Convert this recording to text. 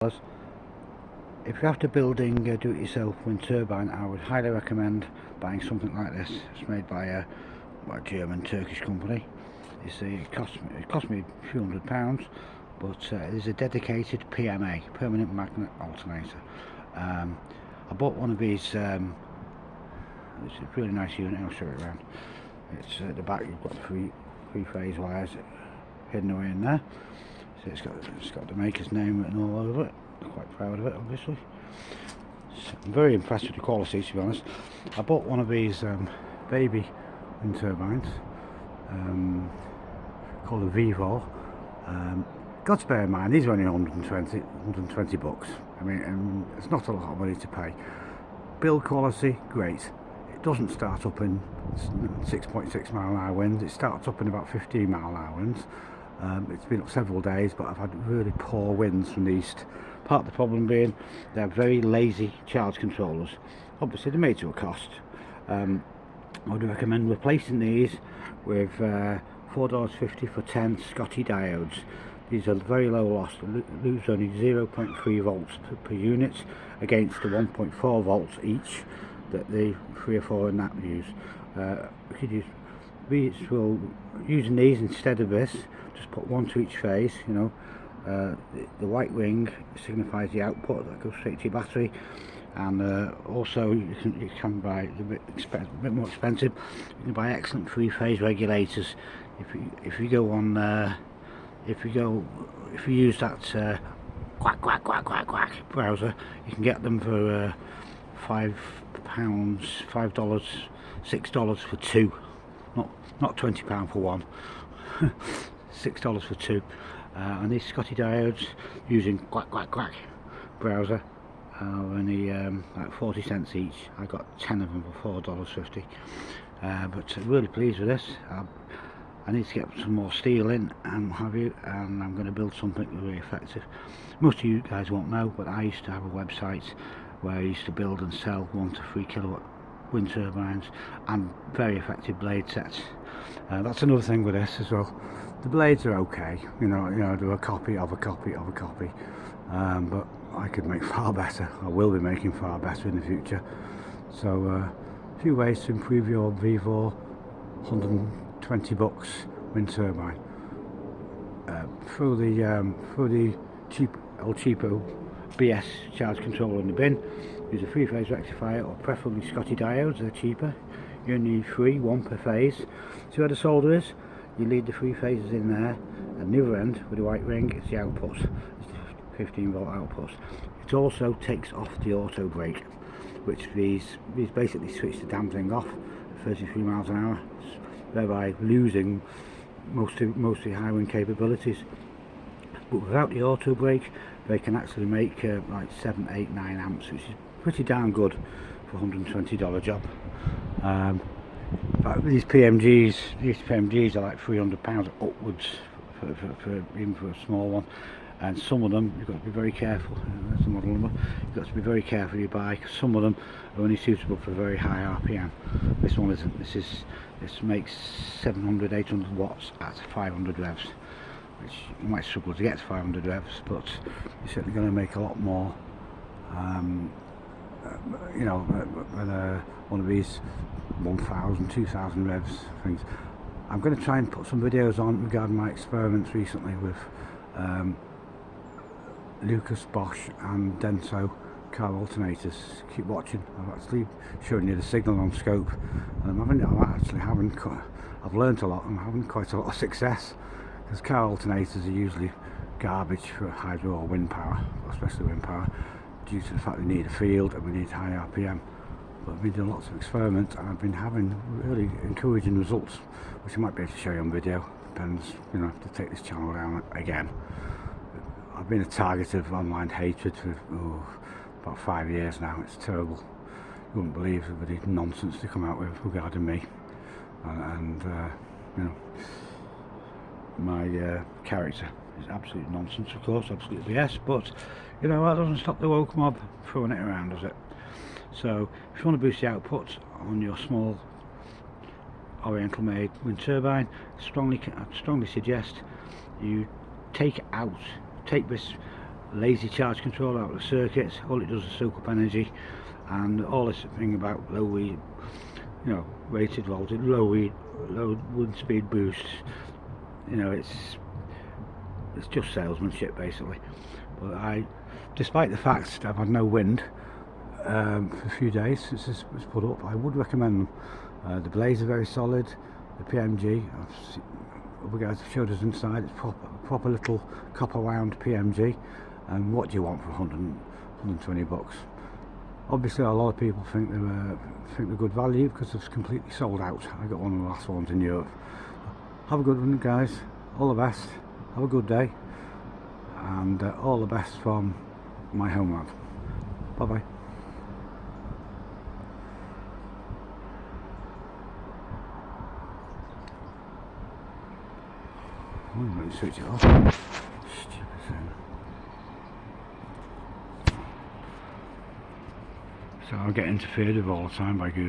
If you're after building a do-it-yourself wind turbine, I would highly recommend buying something like this. It's made by a German Turkish company. It cost me a few £100, but it is a dedicated PMA, permanent magnet alternator. I bought one of these. It's a really nice unit. I'll show it around. It's at the back. You've got three-phase wires hidden away in there. So it's got the maker's name written all over it. I'm quite proud of it, obviously. So I'm very impressed with the quality, to be honest. I bought one of these baby wind turbines called a Vivo. Got to bear in mind, these are only 120 bucks. I mean, it's not a lot of money to pay. Build quality, great. It doesn't start up in 6.6 mile an hour winds. It starts up in about 15 mile an hour winds. It's been up several days, but I've had really poor winds from the east. Part of the problem being they're very lazy charge controllers. Obviously they're made to a cost. I would recommend replacing these with $4.50 for 10 Scotty diodes. These are very low loss, they lose only 0.3 volts per unit against the 1.4 volts each that the 3 or 4 in that use. Using these instead of this, just put one to each phase. You know, the white ring signifies the output that goes straight to your battery, and also you can buy a bit more expensive. You can buy excellent 3-phase regulators. If you use that quack browser, you can get them for £5, $6 for two. Not £20 for one. $6 for two. And these Scotty diodes using quack browser are only like 40 cents each. I got 10 of them for $4.50. But really pleased with this. I need to get some more steel in and what have you, and I'm going to build something really effective. Most of you guys won't know, but I used to have a website where I used to build and sell 1 to 3 kilowatt wind turbines and very effective blade sets. That's another thing with this as well. The blades are okay, you know, they're a copy of a copy of a copy, but I could make far better. I will be making far better in the future. So a few ways to improve your Vivo 120 bucks wind turbine. Throw the cheapo BS charge controller in the bin. Use a 3-phase rectifier, or preferably Scotty diodes. They're cheaper. You only need 3, 1 per phase. See where the solder is? You lead the 3 phases in there, and the other end with the white ring is the output. It's 15 volt output. It also takes off the auto brake, which these basically switch the damn thing off at 33 miles an hour, thereby losing most of the high wind capabilities. But without the auto brake, they can actually make like 7, 8, 9 amps, which is pretty darn good for a $120 job. But these PMGs are like £300 upwards even for a small one, and some of them you've got to be very careful. That's the model number. You've got to be very careful you buy, because some of them are only suitable for very high RPM. This one isn't. This makes 700, 800 watts at 500 revs, which you might struggle to get to 500 revs, but you're certainly going to make a lot more. You know, one of these 1,000, 2,000 revs things. I'm going to try and put some videos on regarding my experiments recently with Lucas, Bosch and Denso car alternators. Keep watching. I've actually shown you the signal on scope, and I've learnt a lot and I'm having quite a lot of success, because car alternators are usually garbage for hydro or wind power, especially wind power, due to the fact they need a field and we need high RPM. But I've been doing lots of experiments and I've been having really encouraging results, which I might be able to show you on video. Depends, you know, I have to take this channel down again. I've been a target of online hatred for about 5 years now. It's terrible. You wouldn't believe the nonsense they come out with regarding me, and you know, my character is absolute nonsense, of course, absolutely yes, but you know, that doesn't stop the woke mob throwing it around, does it? So if you want to boost the output on your small Oriental made wind turbine, I strongly suggest you take this lazy charge control out of the circuits. All it does is soak up energy, and all this thing about low rated voltage, low wind speed boosts, it's just salesmanship basically. But despite the fact that I've had no wind for a few days since this was put up, I would recommend them. The blades are very solid. The PMG, other guys have showed us inside, it's proper little copper wound PMG. And what do you want for 120 bucks? Obviously a lot of people think they're good value because it's completely sold out. I got one of the last ones in Europe. Have a good one, guys. All the best. Have a good day, and all the best from my homeland. Bye bye. Let me switch it off. Stupid thing. So I'll get interfered with all the time by Google.